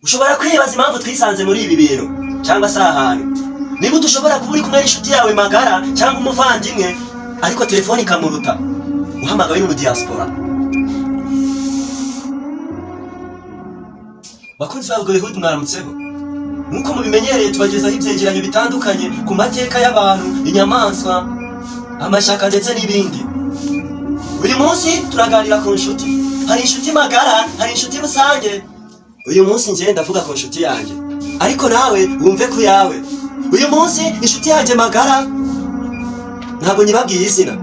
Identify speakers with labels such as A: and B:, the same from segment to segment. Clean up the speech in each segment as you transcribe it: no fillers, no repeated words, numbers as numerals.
A: Ushobora kwibaza impamvu twisanze muri ibi bintu cyangwa se ahantu. Niba ushobora kuba uri kumwe n'inshuti yawe magara cyangwa umuvandimwe ariko telefone ikamuruta, uhamagawe no mu diaspora. Bakunzi ba Hollywood mwaramutseho. Nkuko mubimenyereye tubagezaho ibyegeranyo bitandukanye ku mateka y'abantu, inyamaswa, amashaka ndetse n'ibindi. Uyu munsi turaganira ku nshuti. Hari inshuti magara, hari inshuti rusange. Uyu munsi ngiye ndavuga ku nshuti yanjye, ariko nawe wumve ku yawe. Uyu munsi inshuti yanjye magara ntabwo nyibabwiye izina,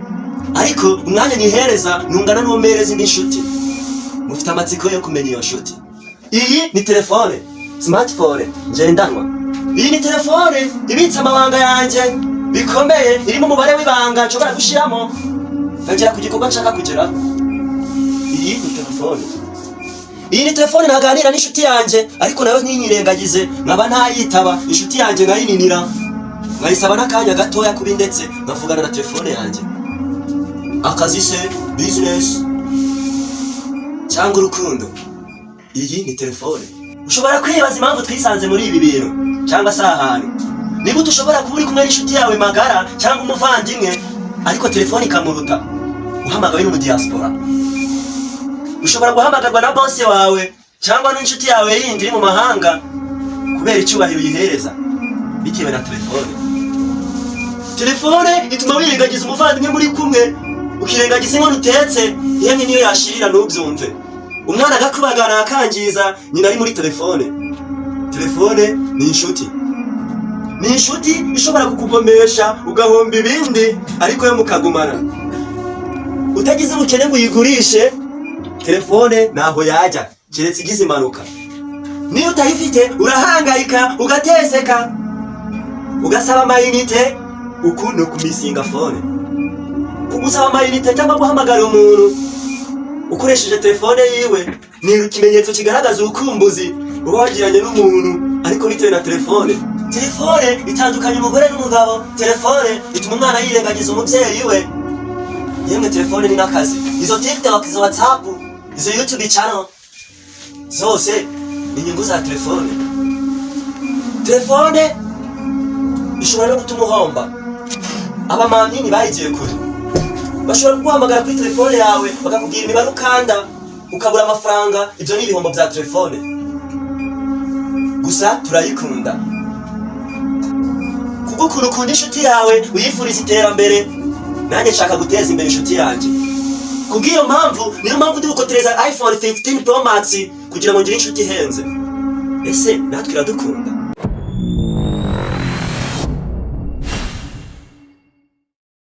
A: ariko umwanya nihereza nungana n'umpereza indi nshuti. Mufite amatsiko yo kumenya iyo nshuti. Iyi ni telefone, smartphone ngendanwa. Iyi ni telefone ibitse amabanga yanjye bikomeye, irimo umubare w'ibanga nshobora gushiramo nkagera ku gikorwa nshaka kugeraho. Iyi ni telefone. Iyi ni telefone naganira n'inshuti yanjye, ariko nayo ntinyirengagize nkaba ntayitaba. Inshuti yanjye ngayininira nkayisaba n'akanya gatoya kubi, ndetse nkavugana na telefone yanjye. Akazi se, business cyangwa urukundo. Iyi ni telefone. Ushobora kwibaza impamvu twisanze muri ibi bintu cyangwa se ahantu. Niba ushobora kuba uri kumwe n'inshuti yawe magara cyangwa umuvandimwe ariko telefone ikamuruta, uhamagawe no mu diaspora. Ushobora guhamagarwa na boss wawe cyangwa n'inshuti yawe yindi iri mu mahanga kubera icyubahiro uyihereza bitewe na telefone. Telefone ituma wirengagiza umuvandimwe muri kumwe, ukirengagiza inkono utetse yemwe niyo yashirira ntubyumve. Umwana agakubagana akangiza nyina ari muri telefone. Telefone ni inshuti. Ni inshuti ishobora kukugomesha ugahomba ibindi, ariko yo mukagumana. Utagize ubukene ngo uyigurishe, telefone ntaho yajya keretse igize impanuka. Niyo utayifite urahangayika ugateseka, ugasaba amayinite. Ukuntu kumisinga phone, kugusaba amayinite cyangwa guhamagara umuntu ukoresheje telefone yiwe ni ikimenyetso kigaragaza urukumbuzi uba wagiranye n'umuntu, ariko bitewe na telefone. Telefone itandukanye umugore n'umugabo. Telefone ituma umwana yirengagiza umubyeyi we. Yemwe telefone ni n'akazi. Izo TikTok, izo WhatsApp, izo YouTube channel zose ni inyungu za telefone. Telefone ishobora no gutuma uhomba. Abamamini bayigiye kure, bashobora kuguhamagara kuri telefone yawe bakakubwira imibare ukanda ukabura amafaranga. Ibyo ni ibihombo bya telefone. Gusa turayikunda kuko ukuntu ukunda inshuti yawe uyifuriza iterambere, nanjye nshaka guteza imbere inshuti yanjye. Kubw'iyo mpamvu niyo mpamvu ndi gukotereza iPhone 15 Pro Max kugira ngo ngire inshuti ihenze. Ese natwe iradukunda?